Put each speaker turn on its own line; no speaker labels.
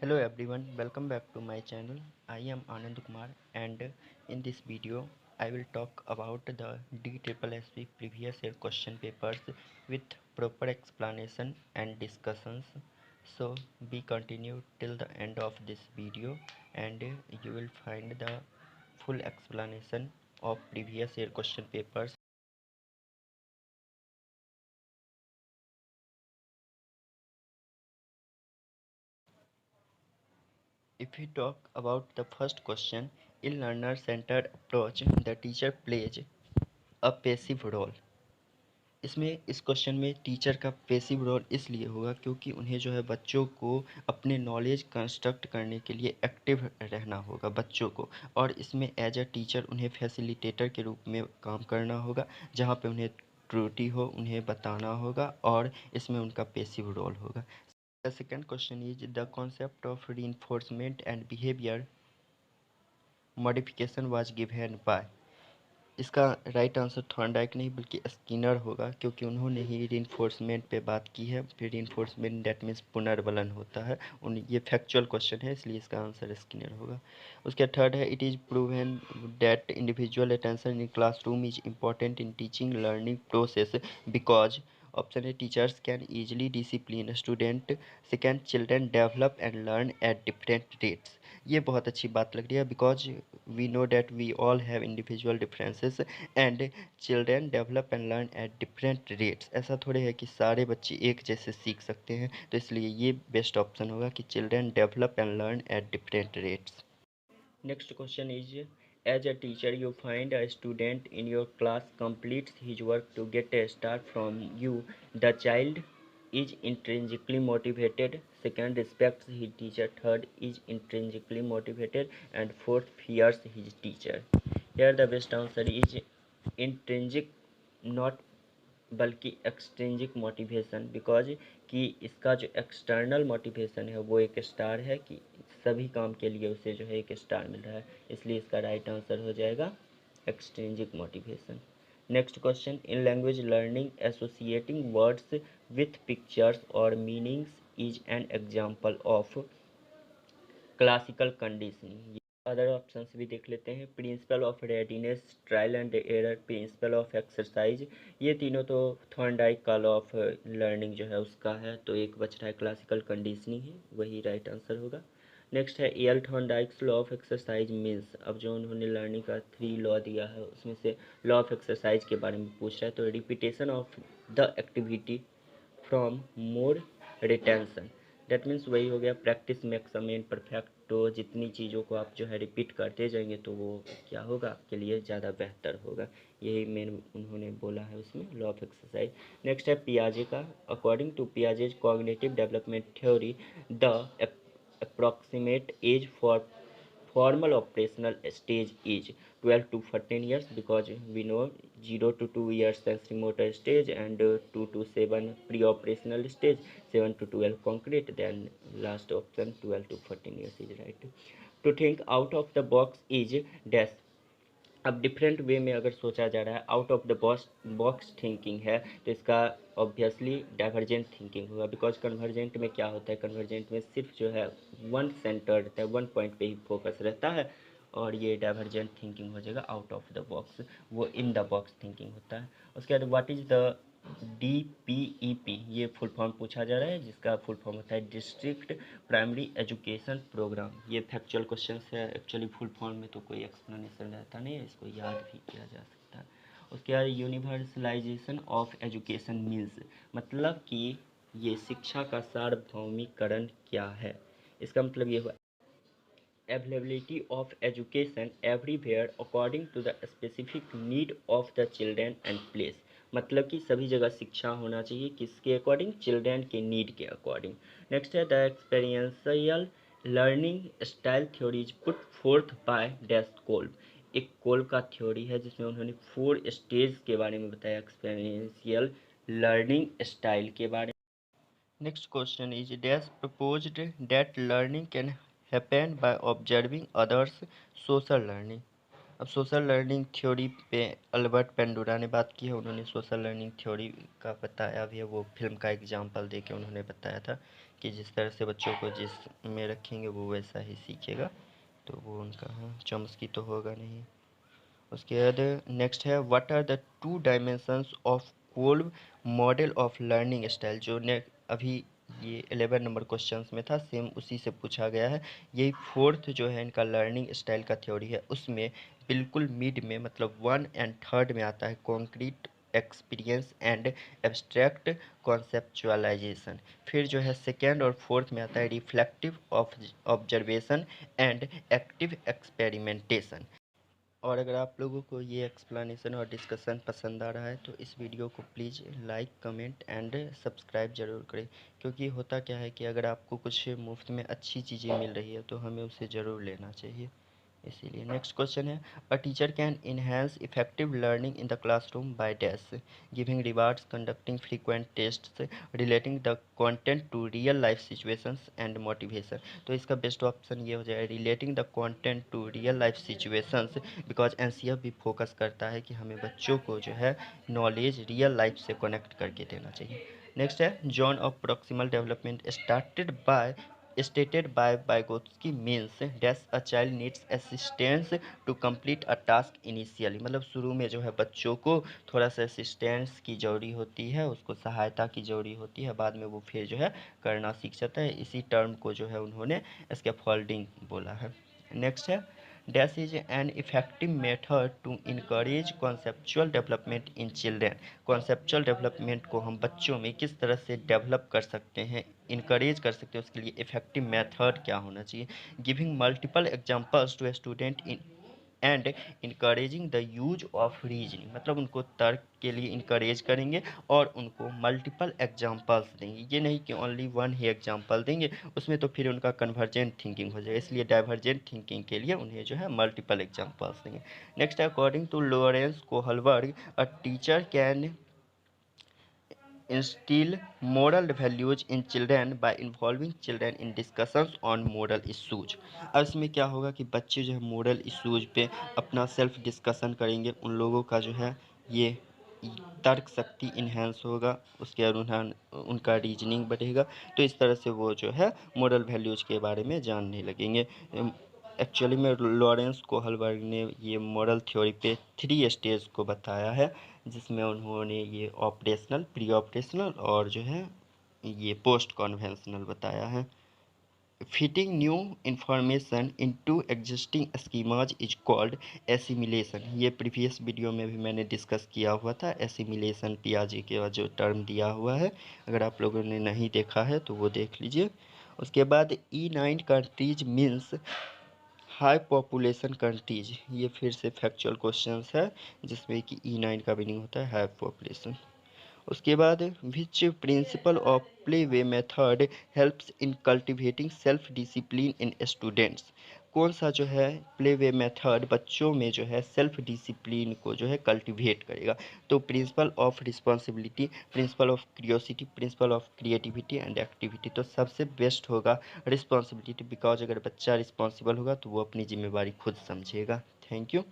Hello everyone, welcome back to my channel. I am Anand Kumar and in this video I will talk about the DSSSB previous year question papers with proper explanation and discussions. So be continued till the end of this video and you will find the full explanation of previous year question papers. If we talk about the first question, in learner-centered approach, the teacher plays a passive role. इसमें इस question में teacher का passive role इसलिए होगा क्योंकि उन्हें जो है बच्चों को अपने नॉलेज कंस्ट्रक्ट करने के लिए एक्टिव रहना होगा बच्चों को, और इसमें एज अ टीचर उन्हें फैसिलिटेटर के रूप में काम करना होगा, जहाँ पे उन्हें त्रुटि हो उन्हें बताना होगा और इसमें उनका पैसिव रोल होगा. The second question is the concept of reinforcement and behaviour modification was given by. इसका राइट आंसर थॉर्नडाइक नहीं बल्कि स्किनर होगा, क्योंकि उन्होंने ही रीइंफोर्समेंट पे बात की है. फिर रीइंफोर्समेंट दैट मीन्स पुनर्बलन होता है. ये फैक्चुअल क्वेश्चन है इसलिए इसका आंसर स्किनर होगा. उसके थर्ड है it is proven that individual attention in classroom is important in teaching learning process because. Option है teachers can easily discipline student. Second children develop and learn at different rates. ये बहुत अच्छी बात लग रही है because we know that we all have individual differences and children develop and learn at different rates. ऐसा थोड़े है कि सारे बच्चे एक जैसे सीख सकते हैं, तो इसलिए ये बेस्ट ऑप्शन होगा कि children develop and learn at different rates. Next question is as a teacher you find a student in your class completes his work to get a star from you. The child is intrinsically motivated. Second, respects his teacher. Third, is intrinsically motivated. And fourth, fears his teacher. Here the best answer is intrinsic, not बल्कि extrinsic motivation, because कि इसका जो external motivation है वो एक star है कि सभी काम के लिए उसे जो है एक स्टार मिल रहा है, इसलिए इसका राइट आंसर हो जाएगा extrinsic motivation. Next question in language learning associating words with pictures और meanings is an example of classical conditioning. Other options भी देख लेते हैं. Principle of readiness, trial and error, principle of exercise. ये तीनों तो थॉर्नडाइक का लॉ ऑफ लर्निंग जो है उसका है, तो एक बच रहा है क्लासिकल कंडीशनिंग है, वही राइट आंसर होगा. नेक्स्ट है L Thorndike's law of exercise means. अब जो उन्होंने लर्निंग का 3 लॉ दिया है उसमें से लॉ ऑफ एक्सरसाइज के बारे में पूछ रहा है, तो repetition of the activity from more retention. That means वही हो गया practice makes a man perfect. तो जितनी चीज़ों को आप जो है रिपीट करते जाएंगे तो वो क्या होगा आपके लिए ज़्यादा बेहतर होगा. यही मेन उन्होंने बोला है उसमें लॉ ऑफ एक्सरसाइज. नेक्स्ट है पियाजे का. According to Piaget's cognitive development theory the approximate age for formal operational stage is 12 to 14 years, because we know 0 to 2 years sensory-motor stage and 2 to 7 pre-operational stage, 7 to 12 concrete, then last option 12 to 14 years is right. To think out of the box is dash. अब different way में अगर सोचा जा रहा है, out of the box thinking है, तो इसका ऑब्वियसली डाइवर्जेंट थिंकिंग होगा, बिकॉज कन्वर्जेंट में क्या होता है, कन्वर्जेंट में सिर्फ जो है वन सेंटर रहता है, वन पॉइंट पे ही फोकस रहता है, और ये डाइवर्जेंट थिंकिंग हो जाएगा. आउट ऑफ द बॉक्स वो इन द बॉक्स थिंकिंग होता है. उसके बाद व्हाट इज़ द DPEP, ये फुल फॉर्म पूछा जा रहा है, जिसका फुल फॉर्म होता है डिस्ट्रिक्ट प्राइमरी एजुकेशन प्रोग्राम. ये फैक्चुअल क्वेश्चन है, एक्चुअली फुल फॉर्म में तो कोई एक्सप्लेनेशन रहता नहीं है, इसको याद भी किया जा सकता है. उसके बाद यूनिवर्सलाइजेशन ऑफ एजुकेशन मीन्स, मतलब कि ये शिक्षा का सार्वभौमिकरण क्या है. इसका मतलब ये हुआ availability of education everywhere according to the specific need of the children and place. मतलब कि सभी जगह शिक्षा होना चाहिए, किसके अकॉर्डिंग, चिल्ड्रेन के नीड के अकॉर्डिंग. नेक्स्ट है the experiential learning style theory is put forth by dash Kolb. एक कोल्ब का थ्योरी है जिसमें उन्होंने 4 स्टेज के बारे में बताया एक्सपेरियंशियल लर्निंग स्टाइल के बारे में. Next question is Dash proposed that learning can happen by observing others. Social learning. अब सोशल लर्निंग थ्योरी पे अल्बर्ट पेंडुरा ने बात की है. उन्होंने सोशल लर्निंग थ्योरी का बताया भी है, वो फिल्म का एग्जाम्पल दे के उन्होंने बताया था कि जिस तरह से बच्चों को जिस में रखेंगे वो वैसा ही सीखेगा, तो वो उनका हाँ चॉम्स्की तो होगा नहीं। उसके बाद नेक्स्ट है what are the two dimensions of Kolb model of learning style, जो ने अभी ये 11 नंबर क्वेश्चंस में था, सेम उसी से पूछा गया है। यही फोर्थ जो है इनका लर्निंग स्टाइल का थ्योरी है, उसमें बिल्कुल मिड में मतलब 1 एंड 3 में आता है concrete experience and abstract conceptualisation. फिर जो है सेकेंड और फोर्थ में आता है reflective observation and active experimentation. और अगर आप लोगों को ये एक्सप्लेनेशन और डिस्कशन पसंद आ रहा है तो इस वीडियो को please like comment and subscribe ज़रूर करें, क्योंकि होता क्या है कि अगर आपको कुछ मुफ्त में अच्छी चीज़ें मिल रही है तो हमें उसे ज़रूर लेना चाहिए। इसीलिए नेक्स्ट क्वेश्चन है a teacher can enhance effective learning in the classroom by dash giving rewards conducting frequent tests relating the content to real life situations and motivation. तो इसका बेस्ट ऑप्शन ये हो जाए relating the content to real life situations, because NCF भी focus करता है कि हमें बच्चों को जो है नॉलेज रियल लाइफ से कनेक्ट करके देना चाहिए। नेक्स्ट है zone of proximal development stated by Vygotsky means that a child needs assistance to complete a task initially, मतलब शुरू में जो है बच्चों को थोड़ा सा असिस्टेंस की ज़रूरी होती है, उसको सहायता की ज़रूरी होती है, बाद में वो फिर जो है करना सीख जाता है। इसी टर्म को जो है उन्होंने स्कैफोल्डिंग बोला है। नेक्स्ट है dash is an effective method to encourage conceptual development in children. Conceptual development को हम बच्चों में किस तरह से डेवलप कर सकते हैं, इनकरेज कर सकते हैं, उसके लिए इफेक्टिव मेथड क्या होना चाहिए। Giving multiple examples to a student in and encouraging the use of reasoning, मतलब उनको तर्क के लिए इनकरेज करेंगे और उनको मल्टीपल एग्जांपल्स देंगे। ये नहीं कि ओनली वन ही एग्जांपल देंगे, उसमें तो फिर उनका कन्वर्जेंट थिंकिंग हो जाएगा, इसलिए डाइवर्जेंट थिंकिंग के लिए उन्हें जो है मल्टीपल एग्जांपल्स देंगे। Next according to Lawrence Kohlberg a teacher can instill moral values in children by involving children in discussions on moral issues। अब इसमें क्या होगा कि बच्चे जो है मोरल इश्यूज पे अपना सेल्फ डिस्कशन करेंगे, उन लोगों का जो है ये तर्क शक्ति इन्हेंस होगा, उसके अनुसार उनका रीजनिंग बढ़ेगा, तो इस तरह से वो जो है मोरल वैल्यूज़ के बारे में जानने लगेंगे। एक्चुअली में लॉरेंस कोहलबर्ग ने ये मॉरल थ्योरी पे 3 स्टेज को बताया है, जिसमें उन्होंने ये ऑपरेशनल, प्री ऑपरेशनल और जो है ये पोस्ट कॉन्वेंशनल बताया है। Fitting new information into existing schemas is called assimilation. ये प्रीवियस वीडियो में भी मैंने डिस्कस किया हुआ था, एसिमिलेशन पियाजे के जो टर्म दिया हुआ है, अगर आप लोगों ने नहीं देखा है तो वो देख लीजिए। उसके बाद E9 countries means high population countries, ये फिर से फैक्चुअल क्वेश्चंस है जिसमें कि E9 का मीनिंग होता है हाई पॉपुलेशन। उसके बाद which principle of play way method helps in cultivating self discipline in students. कौन सा जो है प्ले वे मेथड बच्चों में जो है सेल्फ डिसिप्लिन को जो है कल्टिवेट करेगा। तो principle of responsibility, principle of curiosity, principle of creativity and activity. तो सबसे बेस्ट होगा रिस्पॉन्सिबिलिटी, बिकॉज अगर बच्चा रिस्पॉन्सिबल होगा तो वो अपनी जिम्मेवारी खुद समझेगा। Thank you.